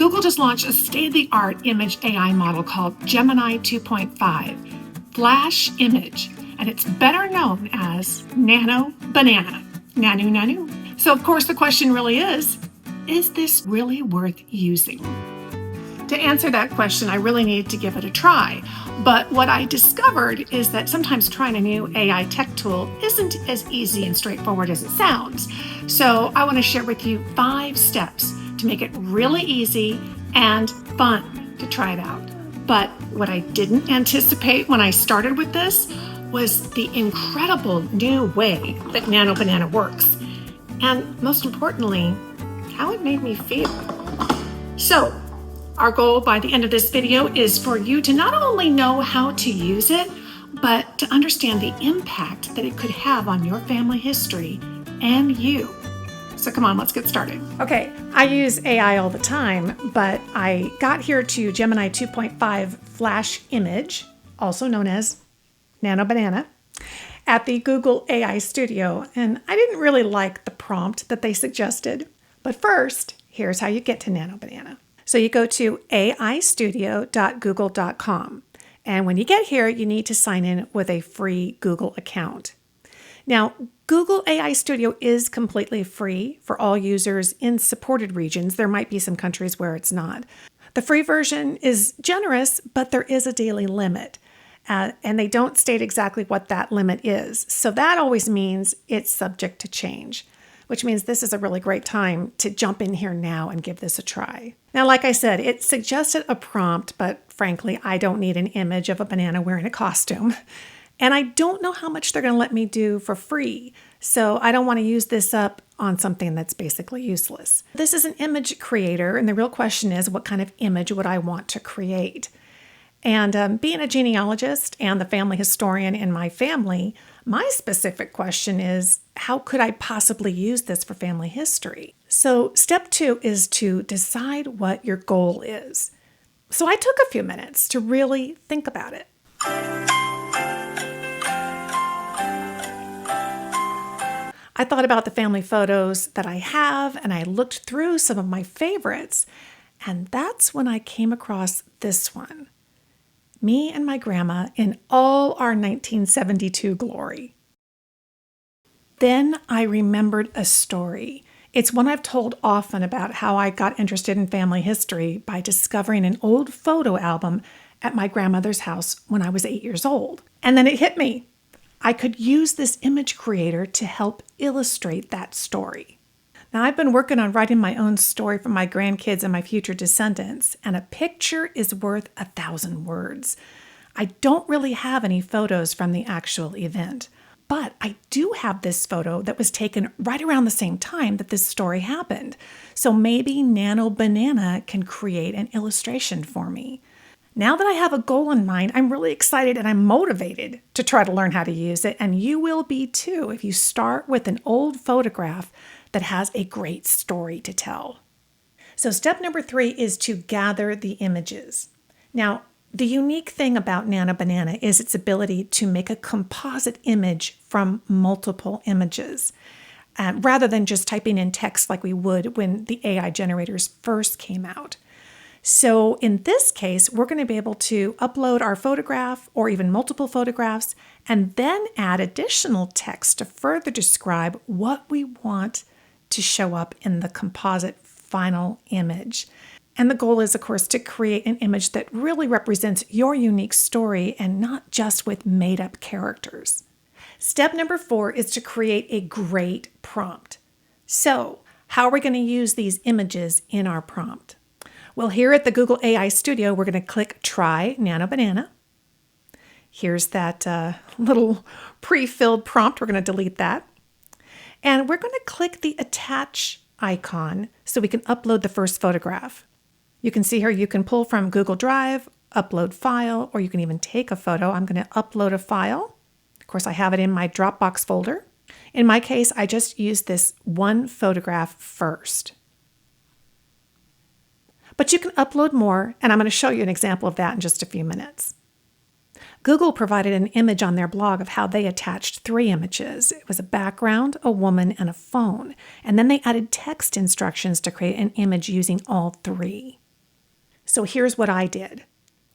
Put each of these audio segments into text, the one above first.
Google just launched a state-of-the-art image AI model called Gemini 2.5, Flash Image, and it's better known as Nano Banana. Nanu nanu. So of course the question really is this really worth using? To answer that question, I really need to give it a try. But what I discovered is that sometimes trying a new AI tech tool isn't as easy and straightforward as it sounds. So I want to share with you 5 steps to make it really easy and fun to try it out. But what I didn't anticipate when I started with this was the incredible new way that Nano Banana works. And most importantly, how it made me feel. So, our goal by the end of this video is for you to not only know how to use it, but to understand the impact that it could have on your family history and you. So come on, let's get started. Okay, I use AI all the time, but I got here to Gemini 2.5 Flash Image, also known as Nano Banana, at the Google AI Studio, and I didn't really like the prompt that they suggested. But first, here's how you get to Nano Banana. So you go to aistudio.google.com. And when you get here, you need to sign in with a free Google account. Now, Google AI Studio is completely free for all users in supported regions. There might be some countries where it's not. The free version is generous, but there is a daily limit. And they don't state exactly what that limit is. So that always means it's subject to change, which means this is a really great time to jump in here now and give this a try. Now, like I said, it suggested a prompt, but frankly, I don't need an image of a banana wearing a costume. And I don't know how much they're going to let me do for free. So I don't want to use this up on something that's basically useless. This is an image creator, and the real question is, what kind of image would I want to create? And being a genealogist and the family historian in my family, my specific question is, how could I possibly use this for family history? So step 2 is to decide what your goal is. So I took a few minutes to really think about it. I thought about the family photos that I have, and I looked through some of my favorites, and that's when I came across this one. Me and my grandma in all our 1972 glory. Then I remembered a story. It's one I've told often about how I got interested in family history by discovering an old photo album at my grandmother's house when I was 8 years old. And then it hit me. I could use this image creator to help illustrate that story. Now, I've been working on writing my own story for my grandkids and my future descendants, and a picture is worth 1,000 words. I don't really have any photos from the actual event, but I do have this photo that was taken right around the same time that this story happened. So maybe Nano Banana can create an illustration for me. Now that I have a goal in mind, I'm really excited and I'm motivated to try to learn how to use it, and you will be too if you start with an old photograph that has a great story to tell. So step number 3 is to gather the images. Now, the unique thing about Nano Banana is its ability to make a composite image from multiple images, rather than just typing in text like we would when the AI generators first came out. So in this case, we're going to be able to upload our photograph or even multiple photographs and then add additional text to further describe what we want to show up in the composite final image. And the goal is, of course, to create an image that really represents your unique story and not just with made-up characters. Step number 4 is to create a great prompt. So, how are we going to use these images in our prompt? Well, here at the Google AI Studio, we're going to click Try Nano Banana. Here's that little pre-filled prompt. We're going to delete that. And we're going to click the Attach icon so we can upload the first photograph. You can see here you can pull from Google Drive, upload file, or you can even take a photo. I'm going to upload a file. Of course, I have it in my Dropbox folder. In my case, I just used this one photograph first. But you can upload more, and I'm going to show you an example of that in just a few minutes. Google provided an image on their blog of how they attached 3 images. It was a background, a woman, and a phone. And then they added text instructions to create an image using all 3. So here's what I did.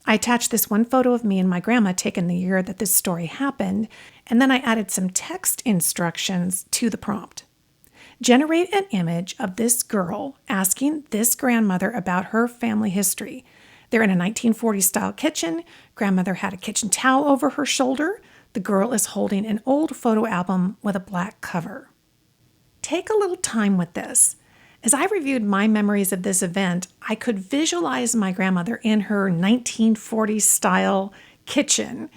I attached this one photo of me and my grandma taken the year that this story happened, and then I added some text instructions to the prompt. Generate an image of this girl asking this grandmother about her family history. They're in a 1940s style kitchen. Grandmother had a kitchen towel over her shoulder. The girl is holding an old photo album with a black cover. Take a little time with this. As I reviewed my memories of this event, I could visualize my grandmother in her 1940s style kitchen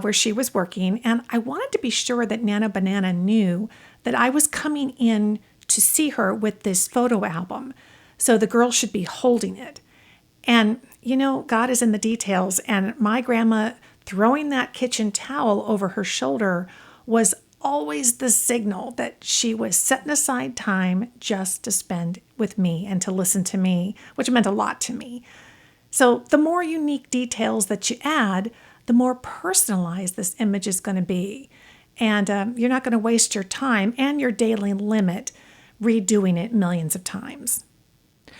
where she was working, and I wanted to be sure that Nano Banana knew that I was coming in to see her with this photo album, so the girl should be holding it. And, God is in the details, and my grandma throwing that kitchen towel over her shoulder was always the signal that she was setting aside time just to spend with me and to listen to me, which meant a lot to me. So the more unique details that you add, the more personalized this image is going to be. And you're not going to waste your time and your daily limit redoing it millions of times.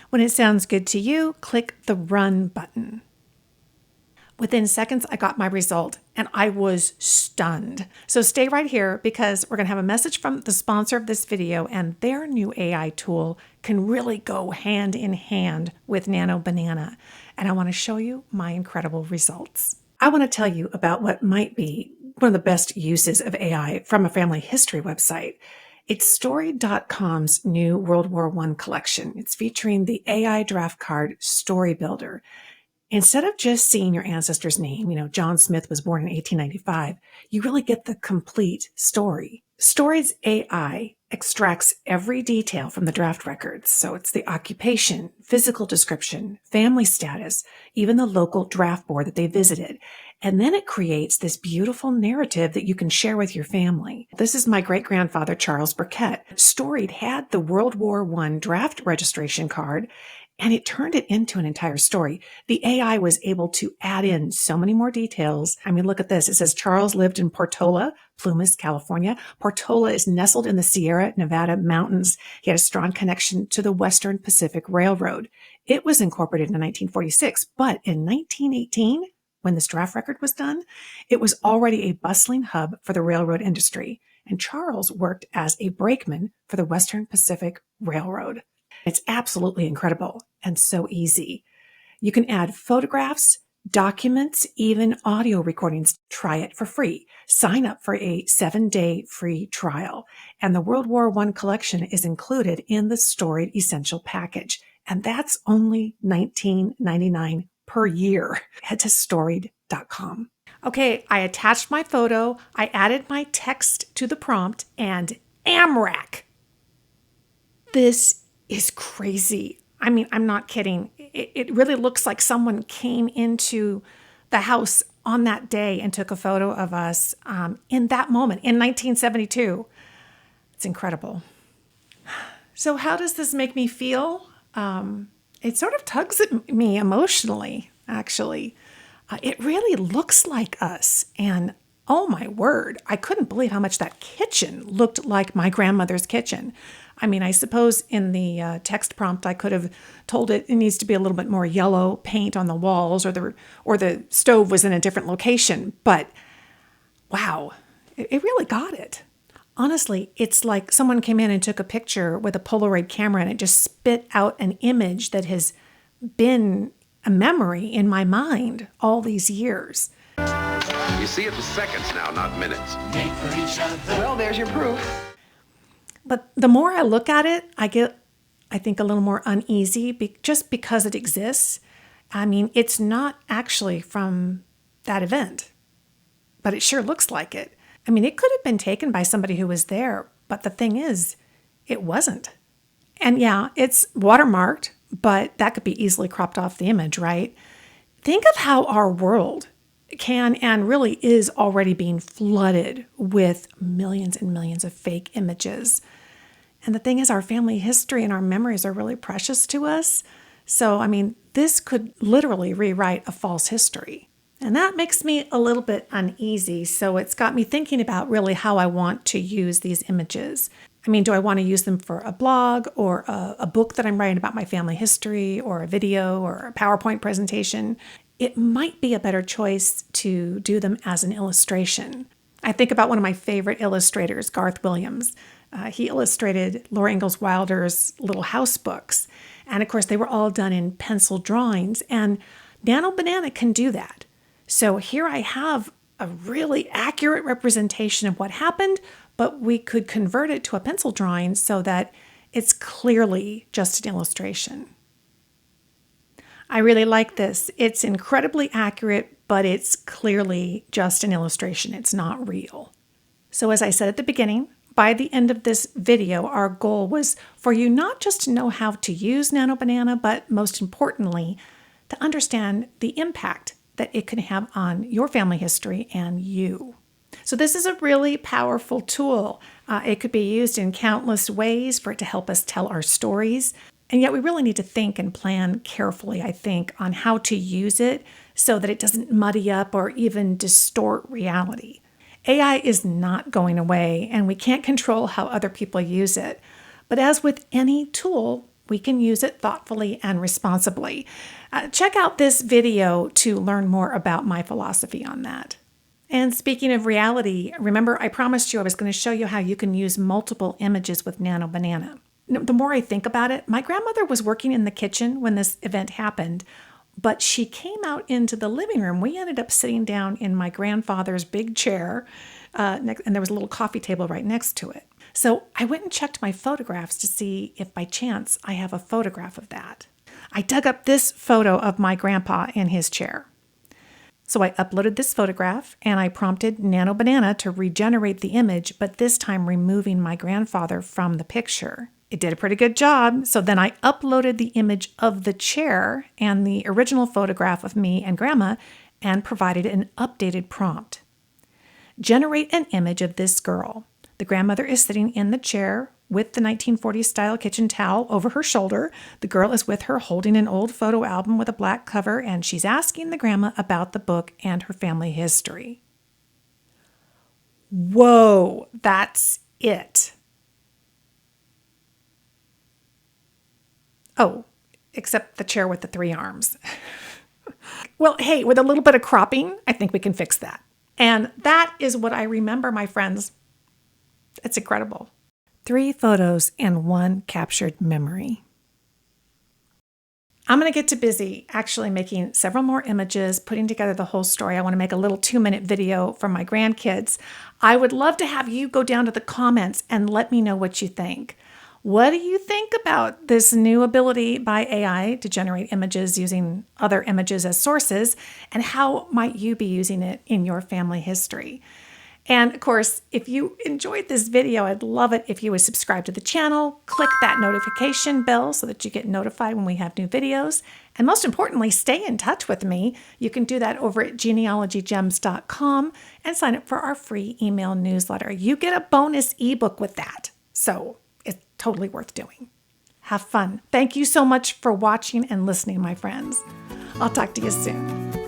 When it sounds good to you, click the Run button. Within seconds, I got my result, and I was stunned. So stay right here because we're going to have a message from the sponsor of this video, and their new AI tool can really go hand in hand with Nano Banana. And I want to show you my incredible results. I want to tell you about what might be one of the best uses of AI from a family history website. It's Storied.com's new World War I collection. It's featuring the AI draft card Story Builder. Instead of just seeing your ancestor's name, John Smith was born in 1895, you really get the complete story. Storied's AI extracts every detail from the draft records. So it's the occupation, physical description, family status, even the local draft board that they visited. And then it creates this beautiful narrative that you can share with your family. This is my great-grandfather, Charles Burkett. Storied had the World War I draft registration card, and it turned it into an entire story. The AI was able to add in so many more details. I mean, look at this. It says Charles lived in Portola, Plumas, California. Portola is nestled in the Sierra Nevada mountains. He had a strong connection to the Western Pacific Railroad. It was incorporated in 1946, but in 1918, when this draft record was done, it was already a bustling hub for the railroad industry. And Charles worked as a brakeman for the Western Pacific Railroad. It's absolutely incredible and so easy. You can add photographs, documents, even audio recordings. Try it for free. Sign up for a 7-day free trial. And the World War I collection is included in the Storied Essential Package. And that's only $19.99 per year. Head to Storied.com. Okay, I attached my photo. I added my text to the prompt, and AMRAC. This is crazy. I mean, I'm not kidding. It really looks like someone came into the house on that day and took a photo of us in that moment in 1972. It's incredible. So how does this make me feel? It sort of tugs at me emotionally, actually. It really looks like us. And oh my word, I couldn't believe how much that kitchen looked like my grandmother's kitchen. I mean, I suppose in the text prompt, I could have told it needs to be a little bit more yellow paint on the walls, or the stove was in a different location. But wow, it really got it. Honestly, it's like someone came in and took a picture with a Polaroid camera and it just spit out an image that has been a memory in my mind all these years. You see it in seconds now, not minutes. Made for each other. Well, there's your proof. But the more I look at it, I get, I think, a little more uneasy just because it exists. I mean, it's not actually from that event, but it sure looks like it. I mean, it could have been taken by somebody who was there, but the thing is, it wasn't. And yeah, it's watermarked, but that could be easily cropped off the image, right? Think of how our world can and really is already being flooded with millions and millions of fake images. And the thing is, our family history and our memories are really precious to us. So, I mean, this could literally rewrite a false history. And that makes me a little bit uneasy. So it's got me thinking about really how I want to use these images. I mean, do I want to use them for a blog or a book that I'm writing about my family history or a video or a PowerPoint presentation? It might be a better choice to do them as an illustration. I think about one of my favorite illustrators, Garth Williams. He illustrated Laura Ingalls Wilder's Little House books. And of course, they were all done in pencil drawings. And Nano Banana can do that. So here I have a really accurate representation of what happened, but we could convert it to a pencil drawing so that it's clearly just an illustration. I really like this. It's incredibly accurate, but it's clearly just an illustration. It's not real. So as I said at the beginning, by the end of this video, our goal was for you not just to know how to use Nano Banana, but most importantly, to understand the impact that it can have on your family history and you. So this is a really powerful tool. It could be used in countless ways for it to help us tell our stories. And yet we really need to think and plan carefully, I think, on how to use it so that it doesn't muddy up or even distort reality. AI is not going away, and we can't control how other people use it. But as with any tool, we can use it thoughtfully and responsibly. Check out this video to learn more about my philosophy on that. And speaking of reality, remember I promised you I was going to show you how you can use multiple images with Nano Banana. The more I think about it, my grandmother was working in the kitchen when this event happened, but she came out into the living room. We ended up sitting down in my grandfather's big chair, and there was a little coffee table right next to it. So I went and checked my photographs to see if by chance I have a photograph of that. I dug up this photo of my grandpa in his chair. So I uploaded this photograph and I prompted Nano Banana to regenerate the image, but this time removing my grandfather from the picture. It did a pretty good job. So then I uploaded the image of the chair and the original photograph of me and Grandma and provided an updated prompt. Generate an image of this girl. The grandmother is sitting in the chair with the 1940s style kitchen towel over her shoulder. The girl is with her holding an old photo album with a black cover, and she's asking the grandma about the book and her family history. Whoa, that's it. Oh, except the chair with the 3 arms. Well, hey, with a little bit of cropping, I think we can fix that. And that is what I remember, my friends. It's incredible. 3 photos and 1 captured memory. I'm going to get to busy actually making several more images, putting together the whole story. I want to make a little 2-minute video for my grandkids. I would love to have you go down to the comments and let me know what you think. What do you think about this new ability by AI to generate images using other images as sources? And how might you be using it in your family history? And of course, if you enjoyed this video, I'd love it if you would subscribe to the channel, click that notification bell so that you get notified when we have new videos. And most importantly, stay in touch with me. You can do that over at genealogygems.com and sign up for our free email newsletter. You get a bonus ebook with that. So it's totally worth doing. Have fun. Thank you so much for watching and listening, my friends. I'll talk to you soon.